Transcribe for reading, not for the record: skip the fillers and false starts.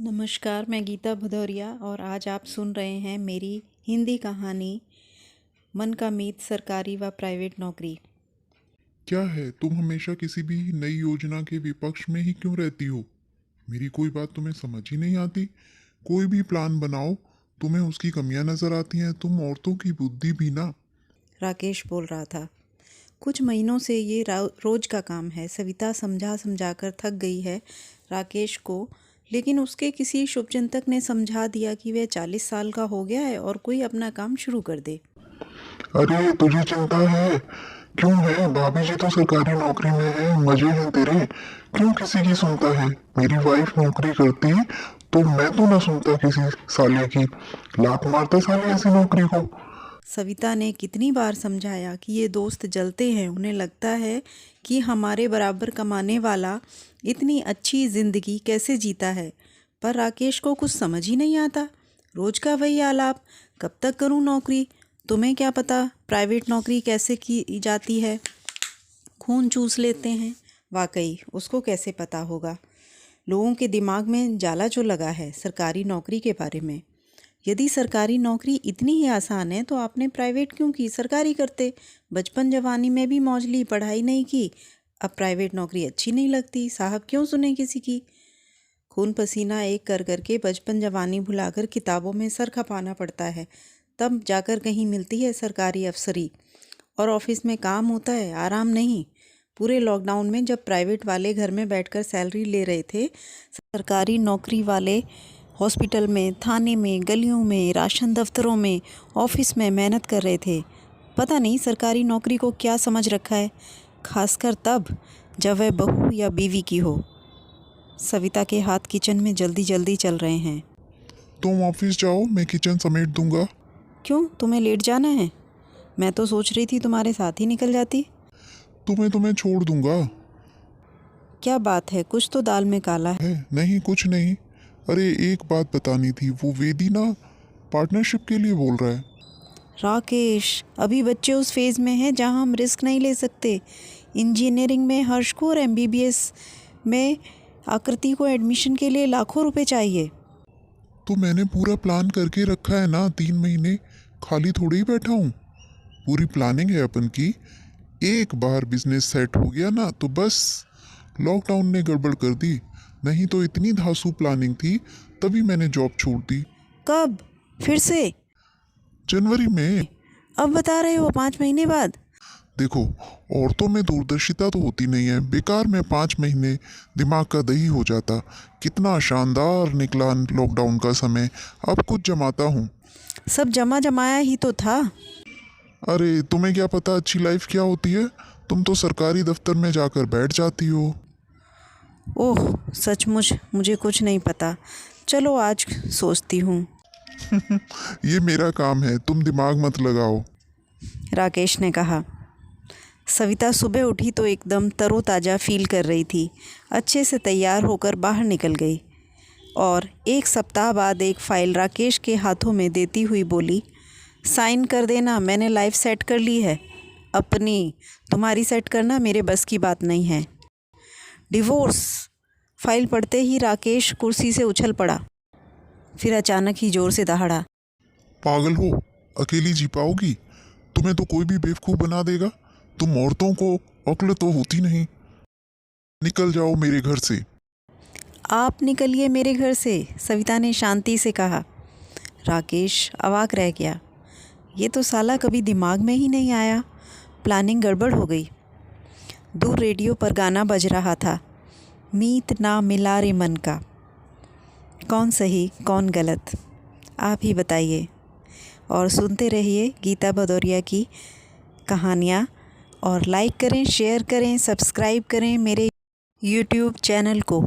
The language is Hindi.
नमस्कार, मैं गीता भदौरिया और आज आप सुन रहे हैं मेरी हिंदी कहानी मन का मीत सरकारी व प्राइवेट नौकरी। क्या है, तुम हमेशा किसी भी नई योजना के विपक्ष में ही क्यों रहती हो? मेरी कोई बात तुम्हें समझ ही नहीं आती। कोई भी प्लान बनाओ, तुम्हें उसकी कमियां नजर आती हैं। तुम औरतों की बुद्धि भी ना। राकेश बोल रहा था। कुछ महीनों से ये रोज का काम है। सविता समझा समझा कर थक गई है राकेश को, लेकिन उसके किसी शुभचिंतक ने समझा दिया कि वह 40 साल का हो गया है और कोई अपना काम शुरू कर दे। अरे तुझे चिंता है? क्यों है? भाभी जी तो सरकारी नौकरी में है, मजे हैं तेरे। क्यों किसी की सुनता है? मेरी वाइफ नौकरी करती तो मैं तो ना सुनता किसी साले की। लात मारता साले ऐसी नौकरी को। सविता ने कितनी बार समझाया कि ये दोस्त जलते हैं, उन्हें लगता है कि हमारे बराबर कमाने वाला इतनी अच्छी ज़िंदगी कैसे जीता है, पर राकेश को कुछ समझ ही नहीं आता। रोज का वही आलाप, कब तक करूं नौकरी, तुम्हें क्या पता प्राइवेट नौकरी कैसे की जाती है, खून चूस लेते हैं। वाकई उसको कैसे पता होगा। लोगों के दिमाग में जाला जो लगा है सरकारी नौकरी के बारे में। यदि सरकारी नौकरी इतनी ही आसान है तो आपने प्राइवेट क्यों की, सरकारी करते। बचपन जवानी में भी मौज ली, पढ़ाई नहीं की, अब प्राइवेट नौकरी अच्छी नहीं लगती, साहब क्यों सुने किसी की। खून पसीना एक कर करके बचपन जवानी भुलाकर किताबों में सर खपाना पड़ता है, तब जाकर कहीं मिलती है सरकारी अफसरी। और ऑफिस में काम होता है, आराम नहीं। पूरे लॉकडाउन में जब प्राइवेट वाले घर में बैठकर सैलरी ले रहे थे, सरकारी नौकरी वाले हॉस्पिटल में, थाने में, गलियों में, राशन दफ्तरों में, ऑफिस में मेहनत कर रहे थे। पता नहीं सरकारी नौकरी को क्या समझ रखा है, खासकर तब जब वह बहू या बीवी की हो। सविता के हाथ किचन में जल्दी जल्दी चल रहे हैं। तुम ऑफिस जाओ, मैं किचन समेट दूंगा। क्यों, तुम्हें लेट जाना है? मैं तो सोच रही थी तुम्हारे साथ ही निकल जाती। तुम्हें छोड़ दूंगा। क्या बात है, कुछ तो दाल में काला है। नहीं, कुछ नहीं। अरे एक बात बतानी थी, वो वेदी ना पार्टनरशिप के लिए बोल रहा है। राकेश, अभी बच्चे उस फेज़ में हैं जहां हम रिस्क नहीं ले सकते। इंजीनियरिंग में हर्ष को और एमबीबीएस में आकृति को एडमिशन के लिए लाखों रुपए चाहिए। तो मैंने पूरा प्लान करके रखा है ना, 3 महीने खाली थोड़ी ही बैठा हूँ। पूरी प्लानिंग है अपन की। एक बार बिजनेस सेट हो गया ना तो बस। लॉकडाउन ने गड़बड़ कर दी, नहीं तो इतनी धांसू प्लानिंग थी, तभी मैंने जॉब छोड़ दी। कब? फिर से? जनवरी में। अब बता रहे हो 5 महीने बाद? देखो, औरतों में दूरदर्शिता तो होती नहीं है। बेकार में 5 महीने दिमाग का दही हो जाता। कितना शानदार निकला लॉकडाउन का समय। अब कुछ जमाता हूँ। सब जमा जमाया ही तो था। अरे तुम्हें क्या पता अच्छी लाइफ क्या होती है? तुम तो सरकारी दफ्तर में जाकर बैठ जाती हो। ओह, सचमुच मुझे कुछ नहीं पता। चलो आज सोचती हूँ। ये मेरा काम है, तुम दिमाग मत लगाओ। राकेश ने कहा। सविता सुबह उठी तो एकदम तरोताज़ा फील कर रही थी। अच्छे से तैयार होकर बाहर निकल गई और एक सप्ताह बाद एक फ़ाइल राकेश के हाथों में देती हुई बोली, साइन कर देना, मैंने लाइफ सेट कर ली है अपनी। तुम्हारी सेट करना मेरे बस की बात नहीं है। डिवोर्स। फाइल पढ़ते ही राकेश कुर्सी से उछल पड़ा, फिर अचानक ही ज़ोर से दहाड़ा। पागल हो? अकेली जी पाओगी? तुम्हें तो कोई भी बेवकूफ़ बना देगा। तुम औरतों को अक्ल तो होती नहीं। निकल जाओ मेरे घर से। आप निकलिए मेरे घर से, सविता ने शांति से कहा। राकेश अवाक रह गया। ये तो साला कभी दिमाग में ही नहीं आया। प्लानिंग गड़बड़ हो गई। दूर रेडियो पर गाना बज रहा था, मीत ना मिला रे मन का। कौन सही कौन गलत, आप ही बताइए। और सुनते रहिए गीता भदौरिया की कहानियाँ। और लाइक करें, शेयर करें, सब्सक्राइब करें मेरे यूट्यूब चैनल को।